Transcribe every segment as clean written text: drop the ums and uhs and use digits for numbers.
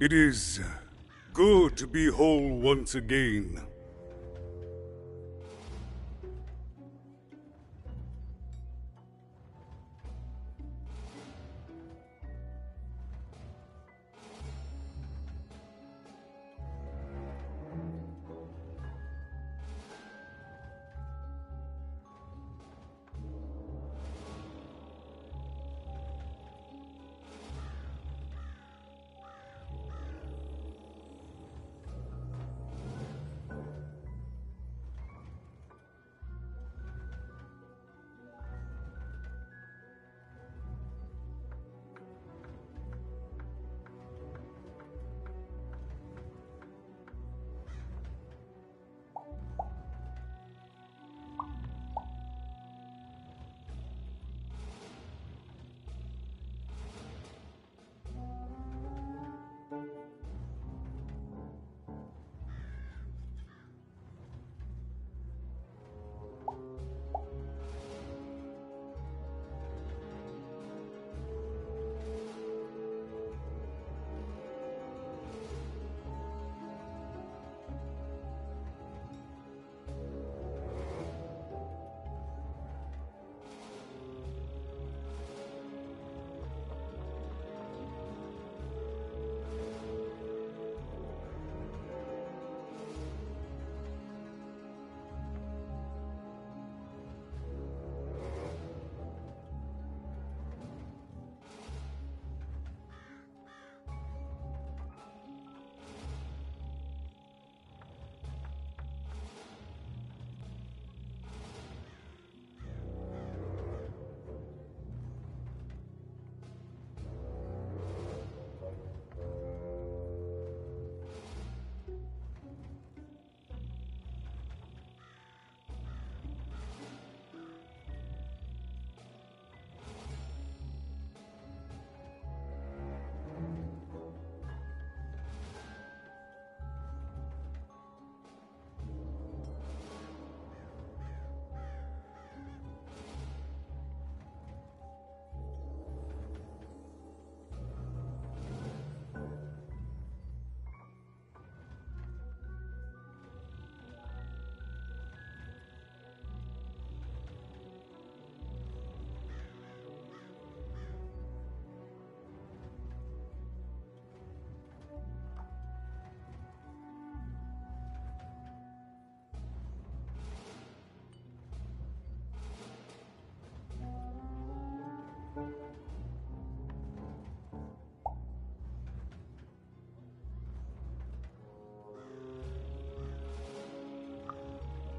It is good to be whole once again.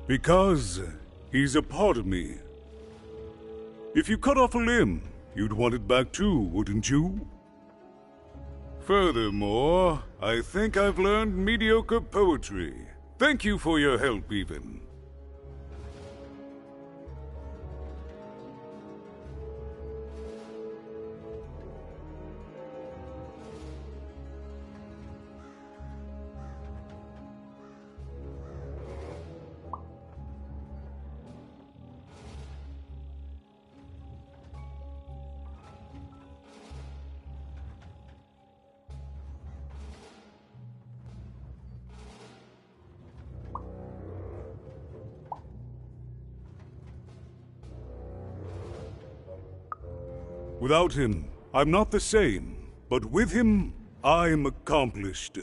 Because he's a part of me. If you cut off a limb, you'd want it back too, wouldn't you? Furthermore, I think I've learned mediocre poetry. Thank you for your help, even. Without him, I'm not the same, but with him, I'm accomplished.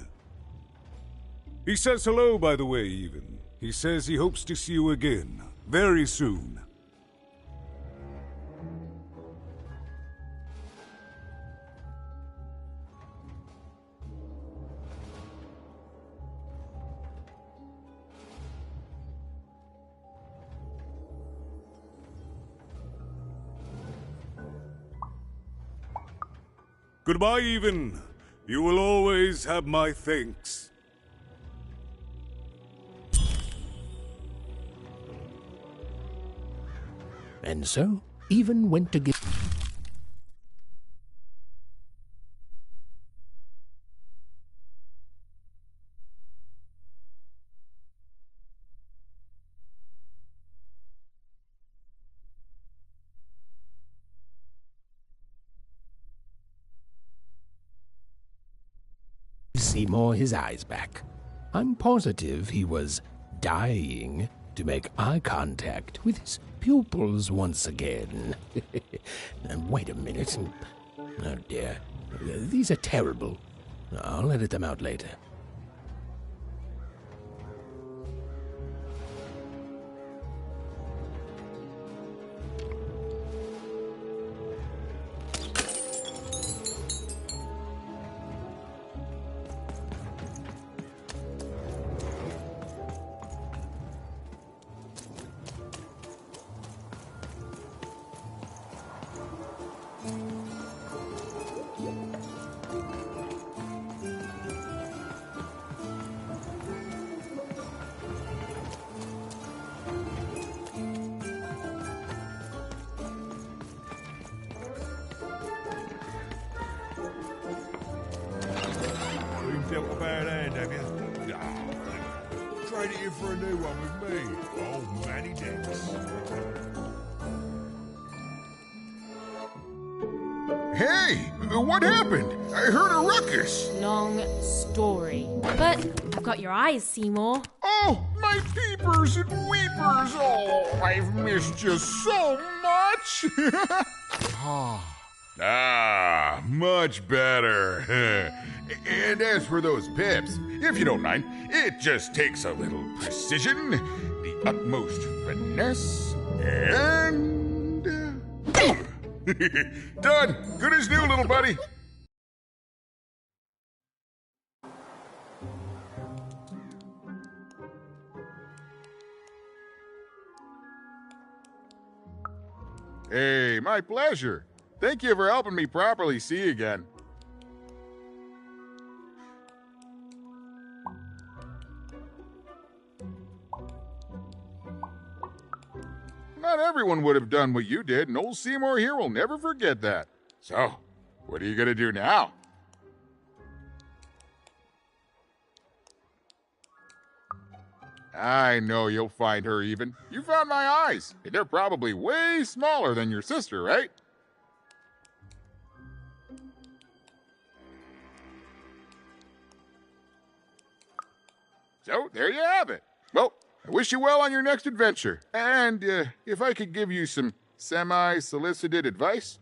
He says hello, by the way, even. He says he hopes to see you again, very soon. Goodbye, even. You will always have my thanks. And so, even went to give... Seymour his eyes back. I'm positive he was dying to make eye contact with his pupils once again. Wait a minute. Oh dear. These are terrible. I'll edit them out later. Dealt a bad hand, have you? Oh, trade it in for a new one with me. Old Manny Dennis. Hey! What happened? I heard a ruckus! Long story. But I've got your eyes, Seymour. Oh, my peepers and weepers! Oh, I've missed you so much! Much better. And as for those pips, if you don't mind, it just takes a little precision, the utmost finesse, and... Done! Good as new, little buddy! Hey, my pleasure. Thank you for helping me properly see again. Not everyone would have done what you did, and old Seymour here will never forget that. So, what are you going to do now? I know you'll find her even. You found my eyes, and they're probably way smaller than your sister, right? So, there you have it. Well, I wish you well on your next adventure. And if I could give you some semi-solicited advice.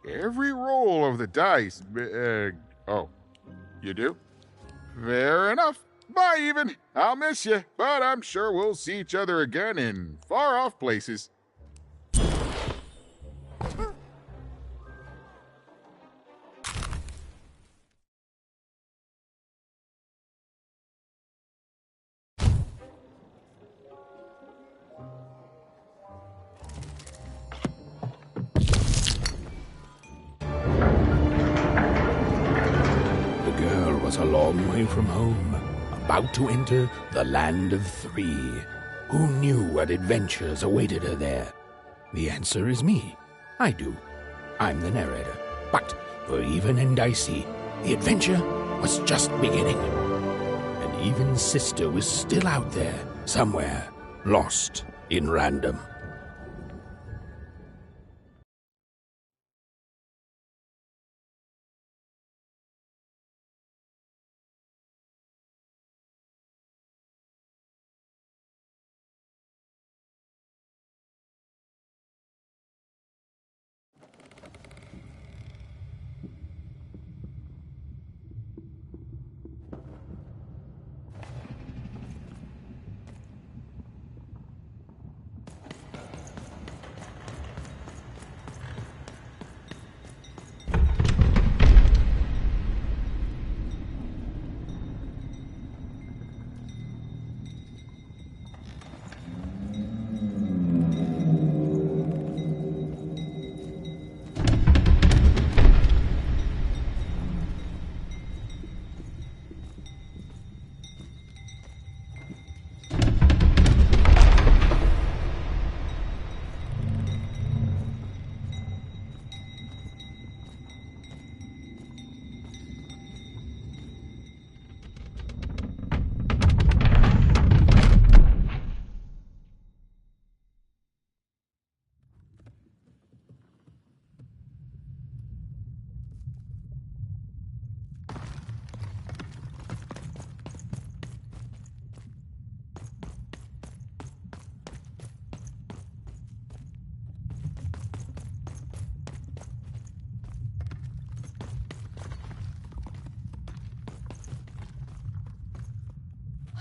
Every roll of the dice... oh, you do? Fair enough. Bye, even. I'll miss you, but I'm sure we'll see each other again in far-off places. A long way from home, about to enter the land of three. Who knew what adventures awaited her there? The answer is me. I do. I'm the narrator. But for Even and Dicey, the adventure was just beginning. And Even's sister was still out there, somewhere, lost in random.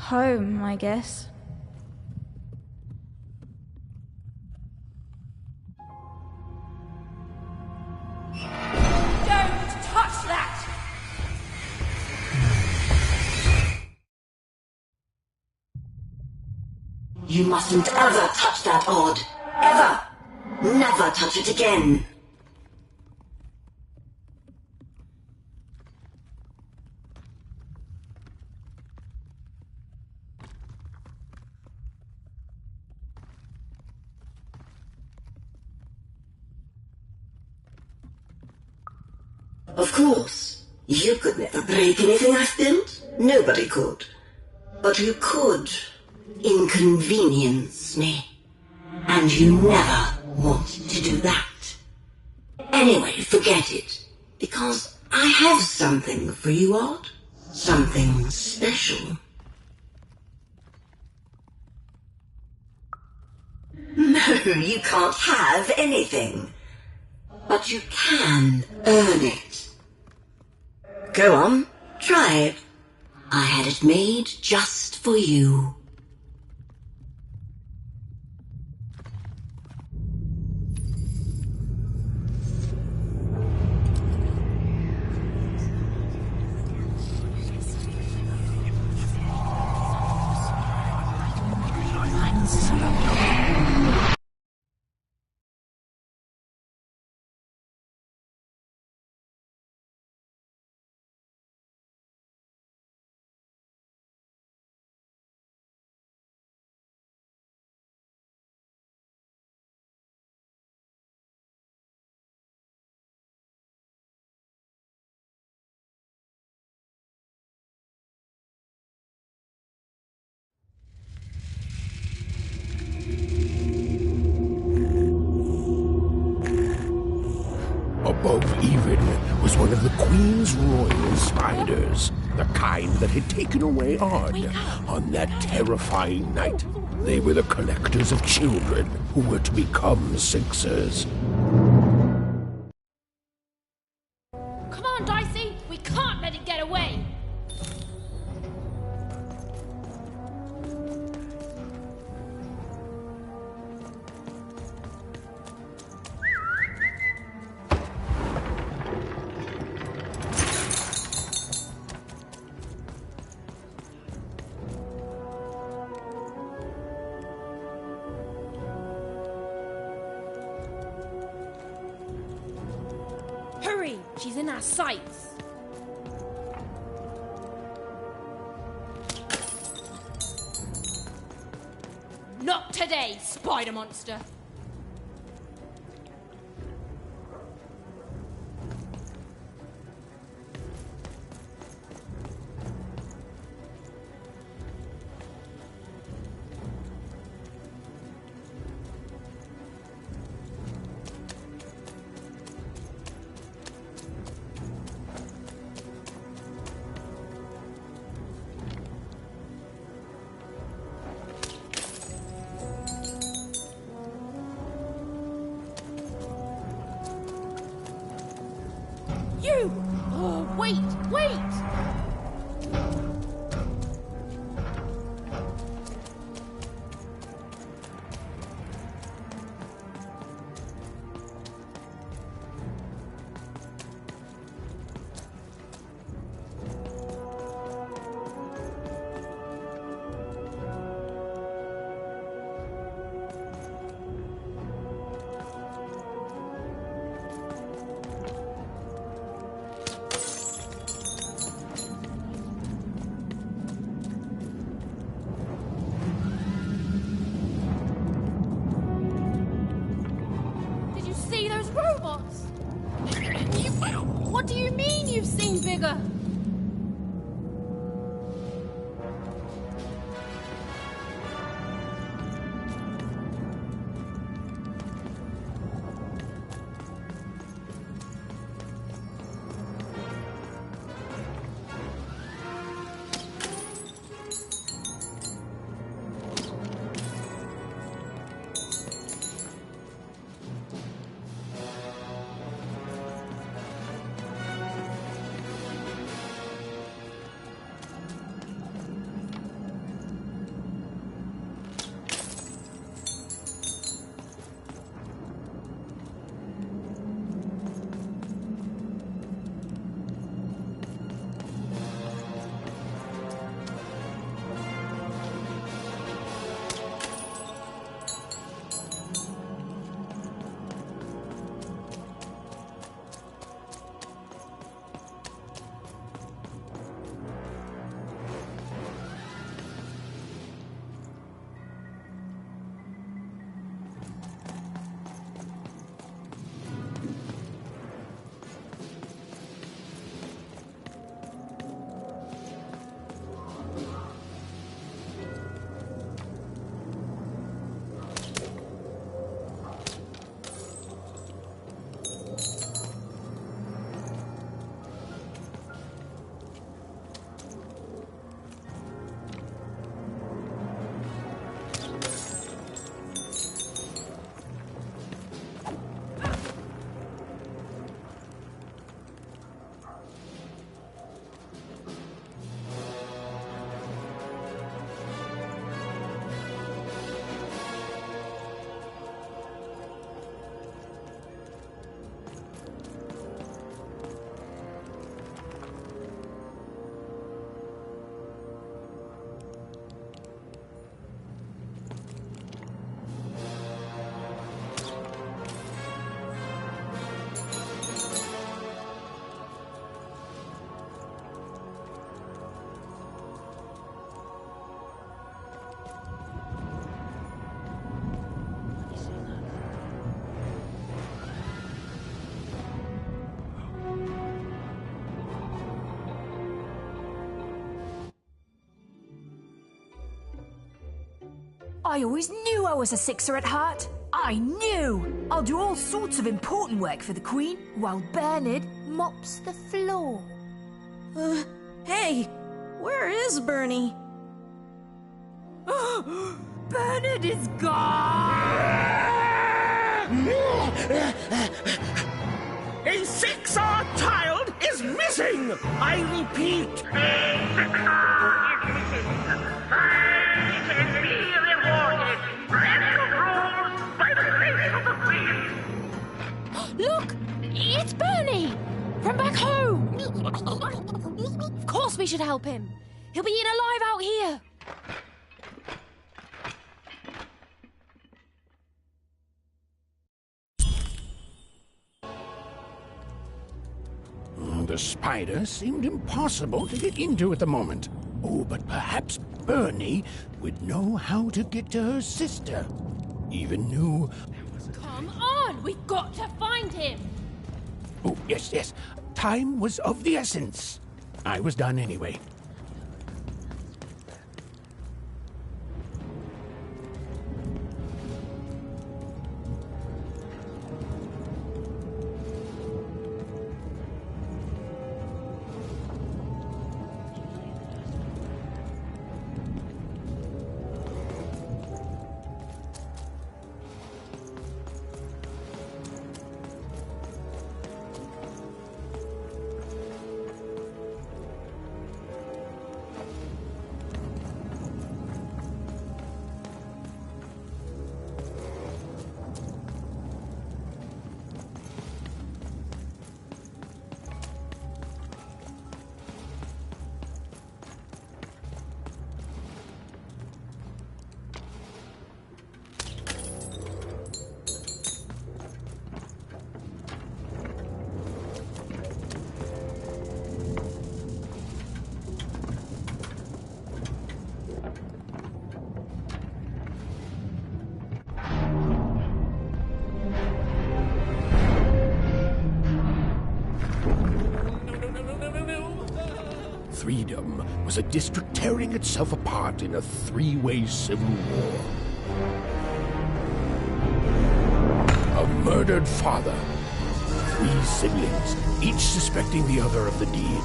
Home, I guess. Don't touch that! You mustn't ever touch that odd. Ever! Never touch it again. Of course, you could never break anything I've built. Nobody could. But you could inconvenience me. And you never want to do that. Anyway, forget it. Because I have something for you, Odd. Something special. No, you can't have anything. But you can earn it. Go on, try it. I had it made just for you. Above even was one of the Queen's royal spiders, the kind that had taken away Odd on that terrifying night. They were the collectors of children who were to become Sixers. Come on, Dicey! We can't let it get away! Hurry! She's in our sights! Not today, spider monster! You! Oh, wait! Wait! Robots! What do you mean you've seen bigger? I always knew I was a sixer at heart. I knew! I'll do all sorts of important work for the Queen while Bernard mops the floor. Hey, where is Bernie? Bernard is gone! A six-hour child is missing! I repeat, a six-hour is missing. Fine can be rewarded. Radical rules by the grace of the Queen. Look! It's Bernie! From back home! Of course we should help him. He'll be eaten alive out here. The spider seemed impossible to get into at the moment. Oh, but perhaps Bernie would know how to get to her sister. Even knew... Come on! We've got to find him! Oh, yes. Time was of the essence. I was done anyway. Freedom was a district tearing itself apart in a three-way civil war. A murdered father, three siblings, each suspecting the other of the deed.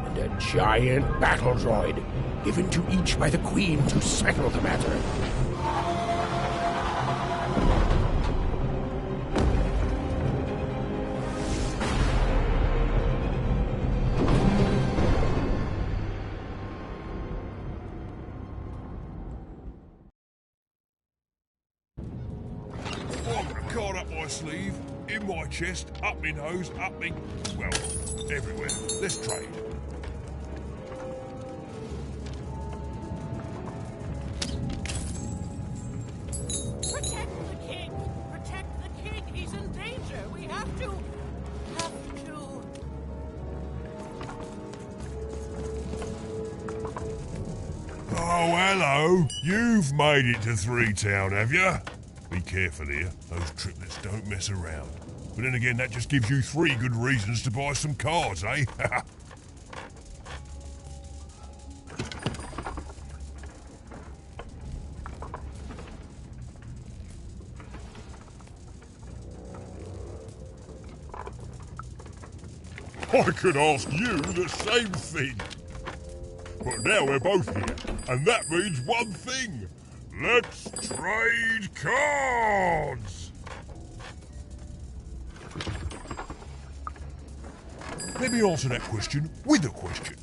And a giant battle droid, given to each by the Queen to settle the matter. Card up my sleeve, in my chest, up my nose, up me... well, everywhere. Let's trade. Protect the king! Protect the king! He's in danger! We have to... Oh, hello. You've made it to Three Town, have you? Be careful here. Those triplets don't mess around. But then again, that just gives you 3 good reasons to buy some cards, eh? I could ask you the same thing. But now we're both here, and that means one thing. Let's trade cards! Let me answer that question with a question.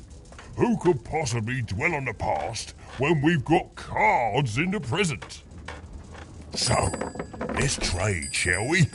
Who could possibly dwell on the past when we've got cards in the present? So, let's trade, shall we?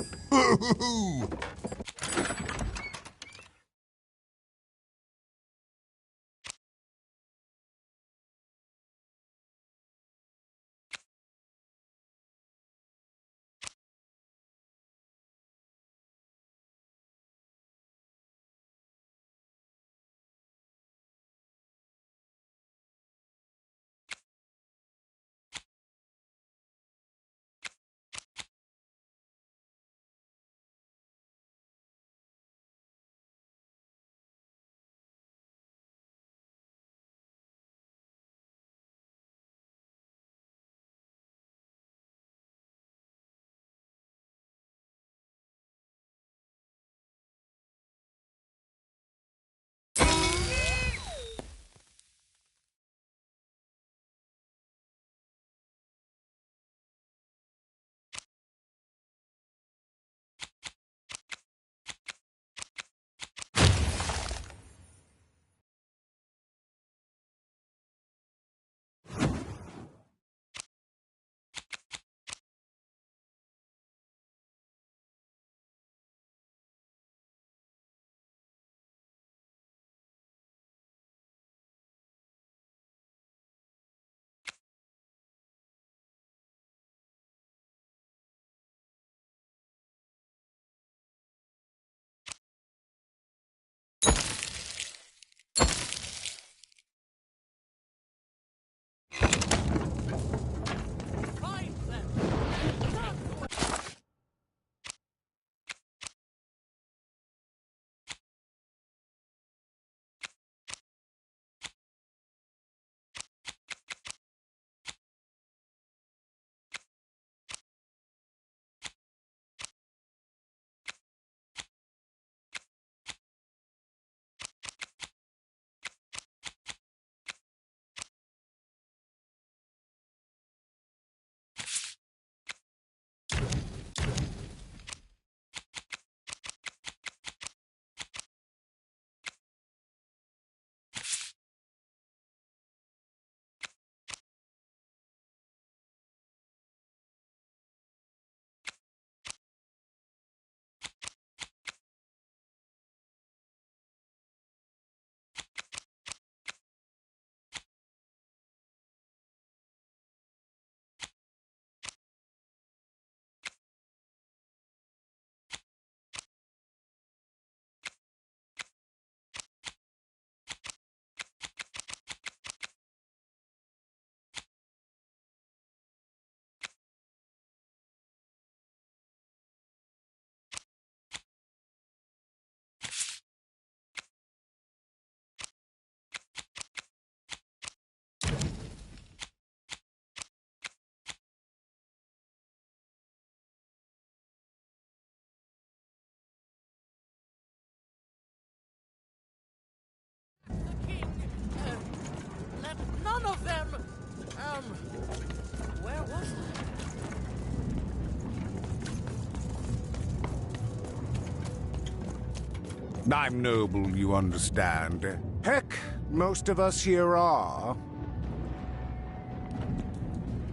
I'm noble, you understand. Heck, most of us here are.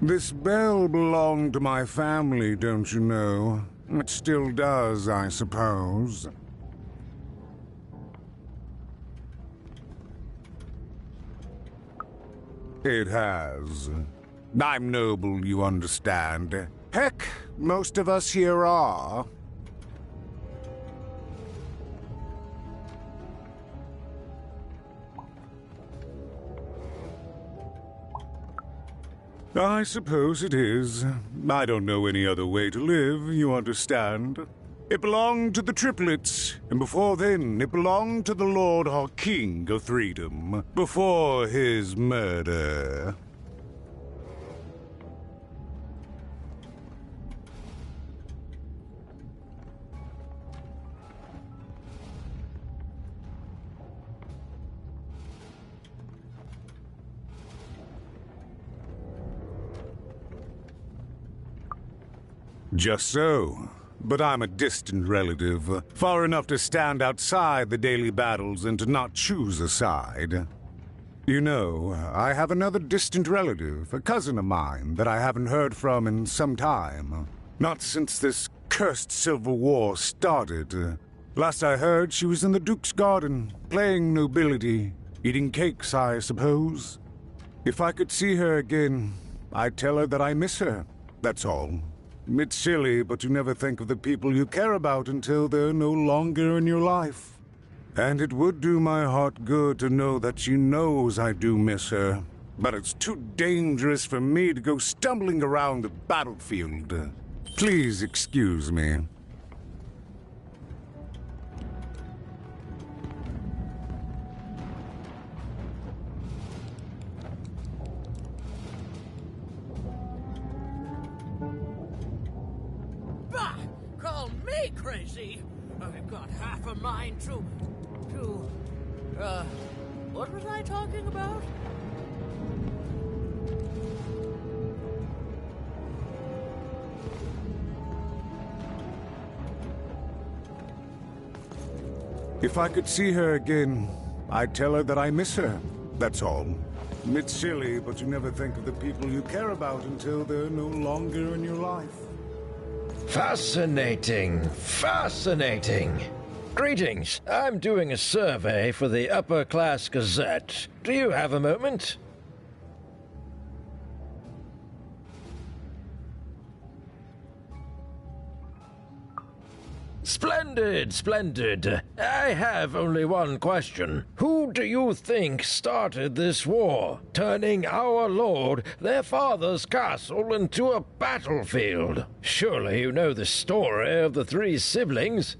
This bell belonged to my family, don't you know? It still does, I suppose. It has. I'm noble, you understand. Heck, most of us here are. I suppose it is. I don't know any other way to live, you understand. It belonged to the triplets, and before then it belonged to the Lord our King of Freedom, before his murder. Just so. But I'm a distant relative, far enough to stand outside the daily battles and to not choose a side. You know, I have another distant relative, a cousin of mine, that I haven't heard from in some time. Not since this cursed Civil War started. Last I heard, she was in the Duke's garden, playing nobility, eating cakes, I suppose. If I could see her again, I'd tell her that I miss her, that's all. It's silly, but you never think of the people you care about until they're no longer in your life. And it would do my heart good to know that she knows I do miss her. But it's too dangerous for me to go stumbling around the battlefield. Please excuse me. Crazy. I've got half a mind to... what was I talking about? If I could see her again, I'd tell her that I miss her, that's all. It's silly, but you never think of the people you care about until they're no longer in your life. Fascinating. Fascinating. Greetings. I'm doing a survey for the Upper Class Gazette. Do you have a moment? Splendid, splendid. I have only one question. Who do you think started this war, turning our lord, their father's castle, into a battlefield? Surely you know the story of the three siblings.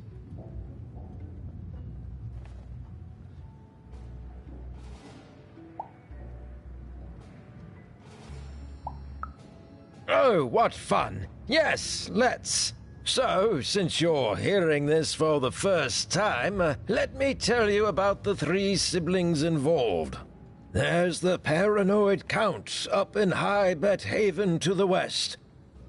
Oh, what fun. Yes, let's. So, since you're hearing this for the first time, let me tell you about the three siblings involved. There's the paranoid Count up in High Bet Haven to the west.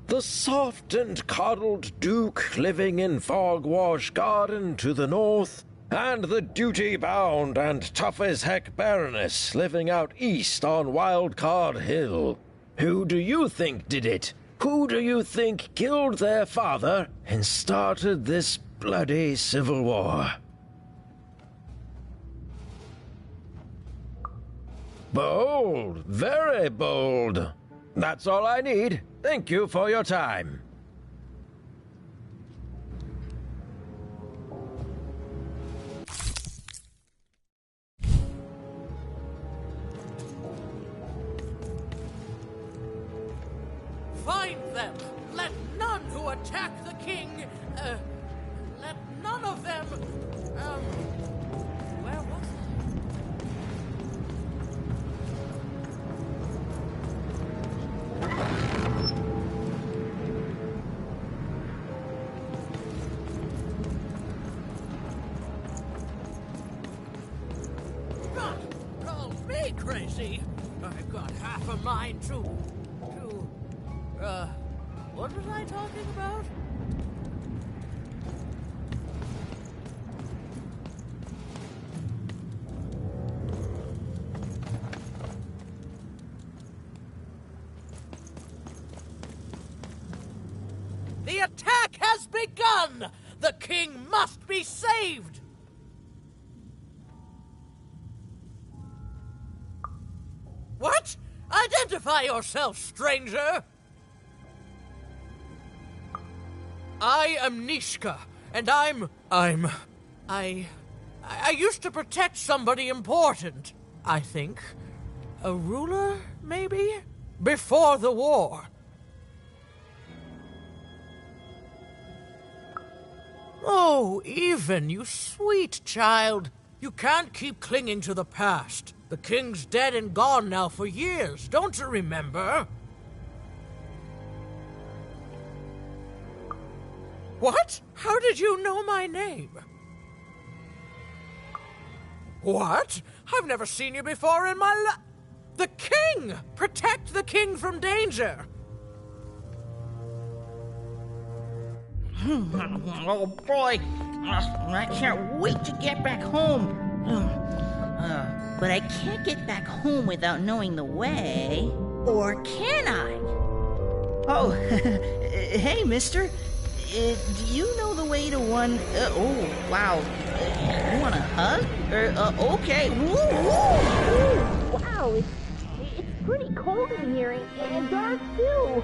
The soft and coddled Duke living in Fogwash Garden to the north. And the duty-bound and tough-as-heck Baroness living out east on Wildcard Hill. Who do you think did it? Who do you think killed their father and started this bloody civil war? Bold, very bold. That's all I need. Thank you for your time. Find them! Let none who attack the king, let none of them, where was I? Call me crazy! I've got half a mind to... what was I talking about? has begun! The king must be saved! What? Identify yourself, stranger! I am Nishka, and I used to protect somebody important, I think. A ruler, maybe? Before the war. Oh, Even, you sweet child. You can't keep clinging to the past. The king's dead and gone now for years, don't you remember? What? How did you know my name? What? I've never seen you before in my life. The king! Protect the king from danger! Oh boy, I can't wait to get back home. But I can't get back home without knowing the way. Or can I? Oh, hey, mister. Do you know the way to one... oh, wow. You want a hug? Okay. Woo, woo, woo. Wow, it's pretty cold in here, and dark, too.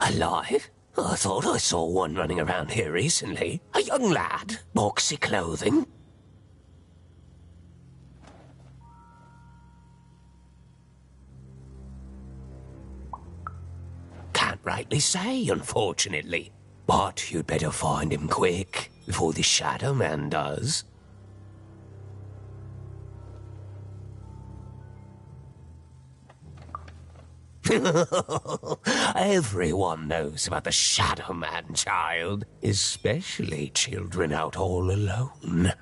Alive? I thought I saw one running around here recently. A young lad, boxy clothing. Can't rightly say, unfortunately. But you'd better find him quick, before the Shadow Man does. Everyone knows about the Shadow Man, child, especially children out all alone.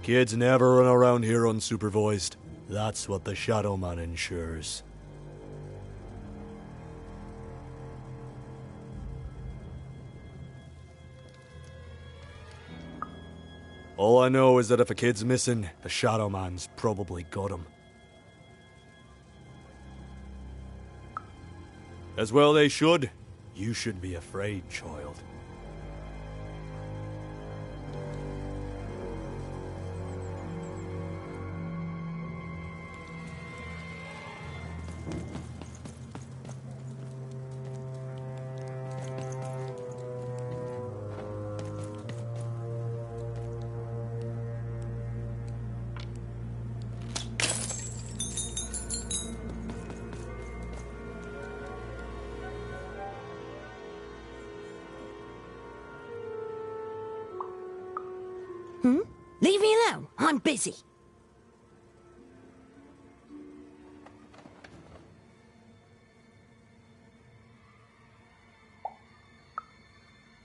Kids never run around here unsupervised. That's what the Shadow Man ensures. All I know is that if a kid's missing, the Shadow Man's probably got him. As well they should. You shouldn't be afraid, child. Leave me alone. I'm busy.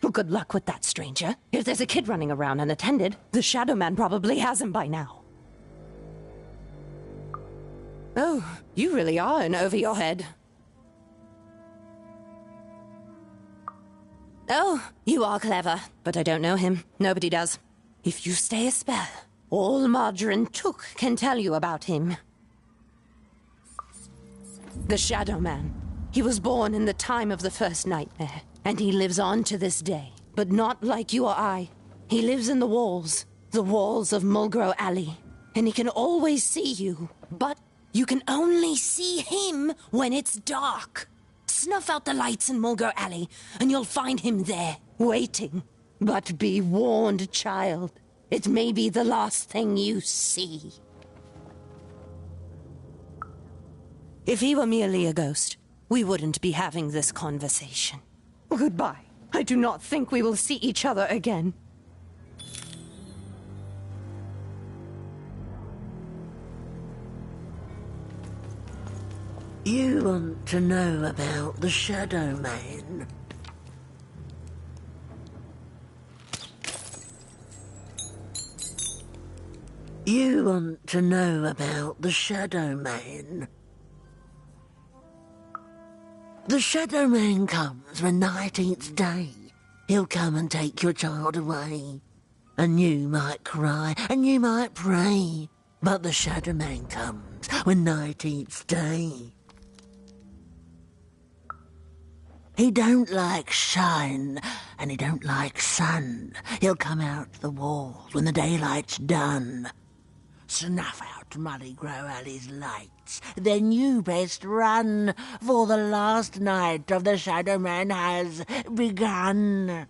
Well, good luck with that, stranger. If there's a kid running around unattended, the Shadow Man probably has him by now. Oh, you really are in over your head. Oh, you are clever, but I don't know him. Nobody does. If you stay a spell, All Margarine took can tell you about him. The Shadow Man. He was born in the time of the first nightmare, and he lives on to this day. But not like you or I. He lives in the walls of Mulgrew Alley. And he can always see you, but you can only see him when it's dark. Snuff out the lights in Mulgrew Alley, and you'll find him there, waiting. But be warned, child. It may be the last thing you see. If he were merely a ghost, we wouldn't be having this conversation. Goodbye. I do not think we will see each other again. You want to know about the Shadow Man? You want to know about the Shadow Man? The Shadow Man comes when 19th day. He'll come and take your child away. And you might cry, and you might pray. But the Shadow Man comes when 19th day. He don't like shine, and he don't like sun. He'll come out the walls when the daylight's done. Snuff out Mulgrew Alley's lights, then you best run, for the last night of the Shadow Man has begun.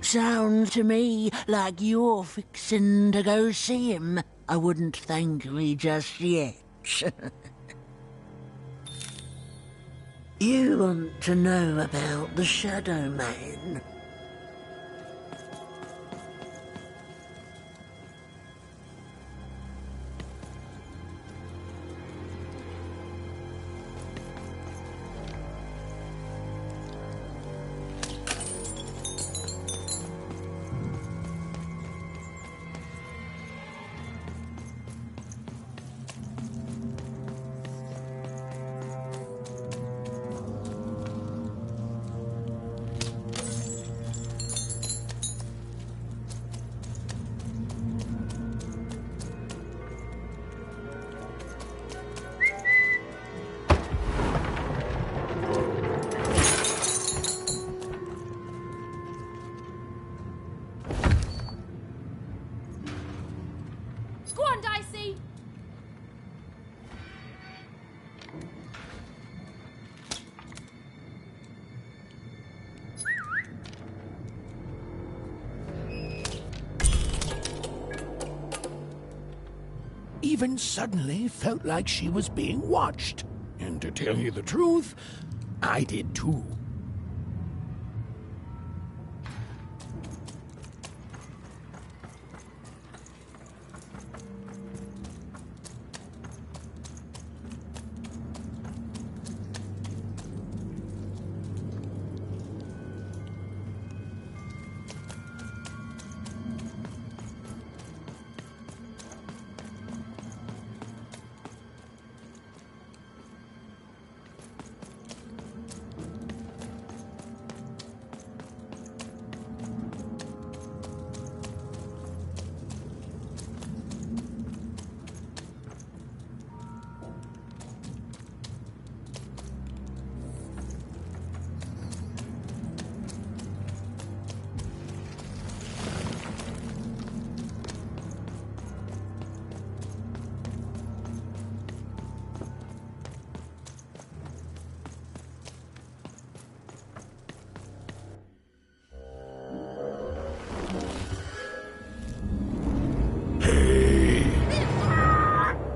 Sounds to me like you're fixin' to go see him. I wouldn't thank me just yet. You want to know about the Shadow Man? Even suddenly felt like she was being watched. And to tell you the truth, I did too.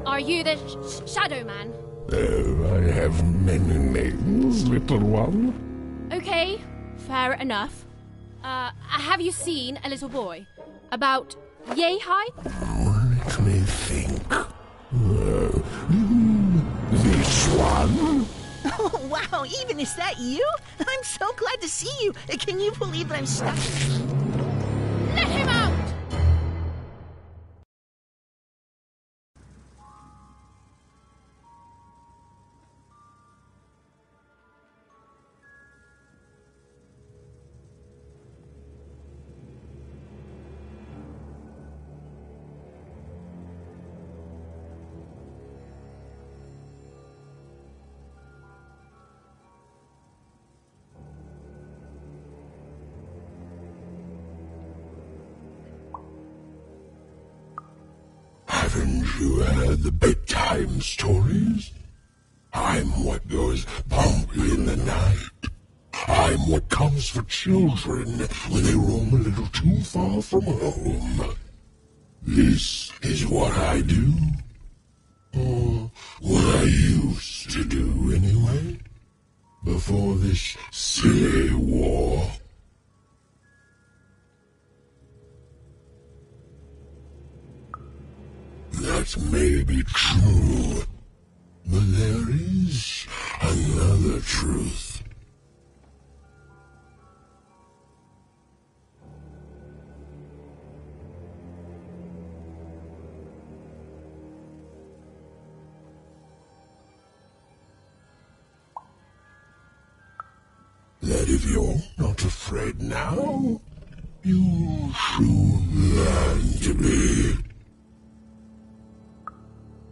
Are you the Shadow Man? Oh, I have many names, little one. Okay, fair enough. Have you seen a little boy? About yay high? Let me think. This one? Oh, wow, even is that you? I'm so glad to see you. Can you believe that I'm stuck? Let him out! you heard the bedtime stories? I'm what goes bump in the night. I'm what comes for children when they roam a little too far from home. This is what I do. Or what I used to do anyway. Before this silly war. That may be true, but there is another truth. That if you're not afraid now, you'll soon learn to be.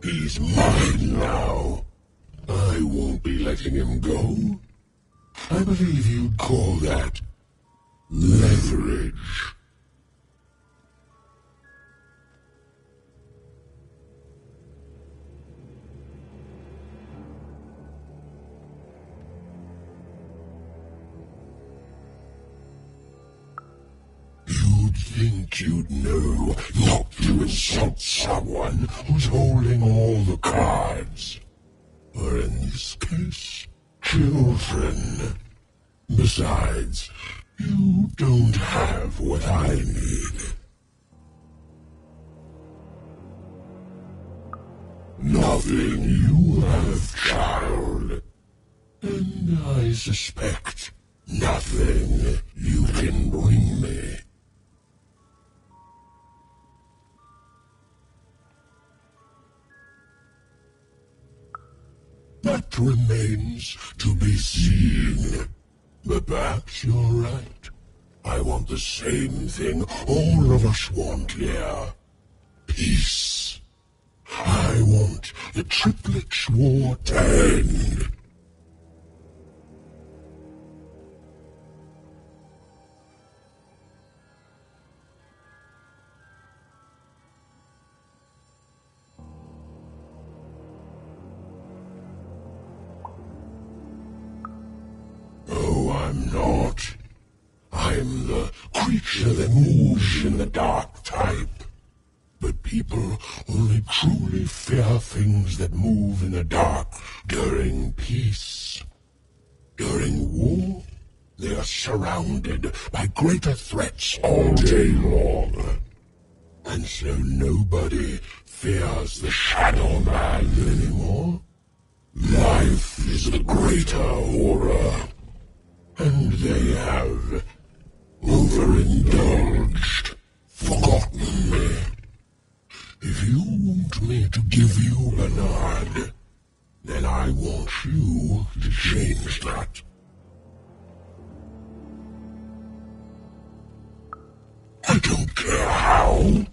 He's mine now. I won't be letting him go. I believe you'd call that leverage. You'd think you'd know not to insult someone who's holding all the cards. Or in this case, children. Besides, you don't have what I need. Nothing you have, child. And I suspect nothing you can bring me. That remains to be seen. But perhaps you're right. I want the same thing all of us want here. Peace. I want the triplets' war to end. I'm not. I'm the creature that moves in the dark type. But people only truly fear things that move in the dark during peace. During war, they are surrounded by greater threats all day long. And so nobody fears the Shadow Man anymore. Life is the greater horror. And they have overindulged, forgotten me. If you want me to give you Bernard, then I want you to change that. I don't care how.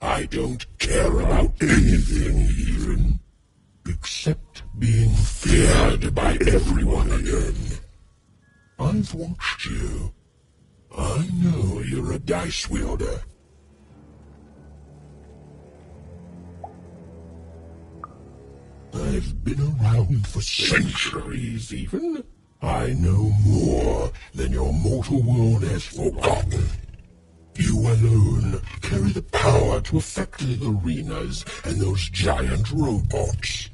I don't care about anything even, except being feared by everyone again. I've watched you. I know you're a dice wielder. I've been around for centuries, even. I know more than your mortal world has forgotten. You alone carry the power to affect the arenas and those giant robots.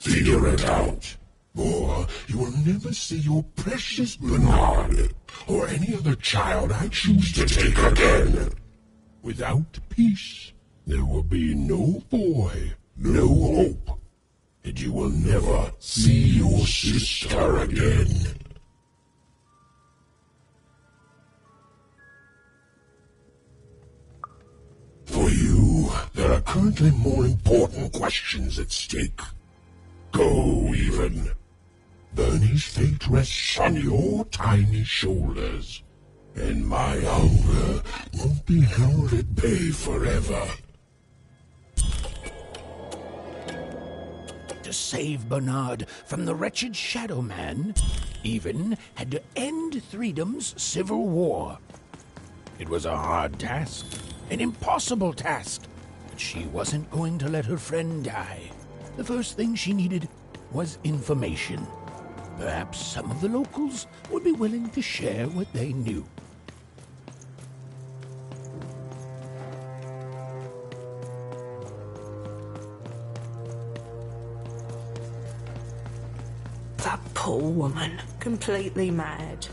Figure it out. Or you will never see your precious Bernard, or any other child I choose to take again. Without peace, there will be no boy, no hope, and you will never see your sister again. For you, there are currently more important questions at stake. Go, even. Bernie's fate rests on your tiny shoulders, and my hunger won't be held at bay forever. To save Bernard from the wretched Shadow Man, Even had to end Threedom's civil war. It was a hard task, an impossible task, but she wasn't going to let her friend die. The first thing she needed was information. Perhaps some of the locals would be willing to share what they knew. That poor woman, completely mad.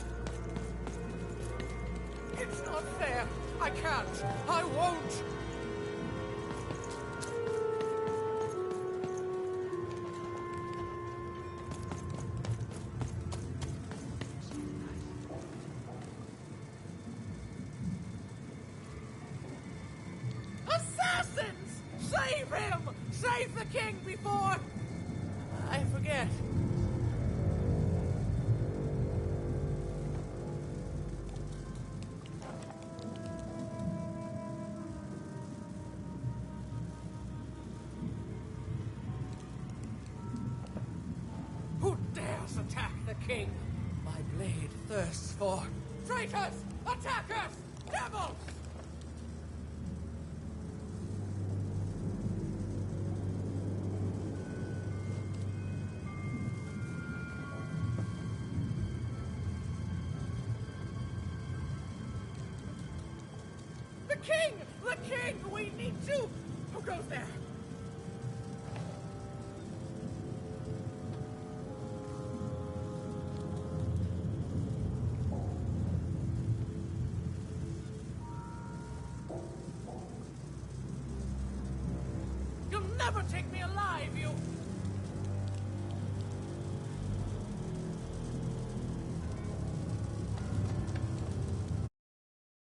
It's not fair. I can't. I won't. Assassins! Save him! Save the king before... I forget. Who dares attack the king? My blade thirsts for... Traitors! Attackers! Devils! The king! The king! We need to... Who goes there? You'll never take me alive, you...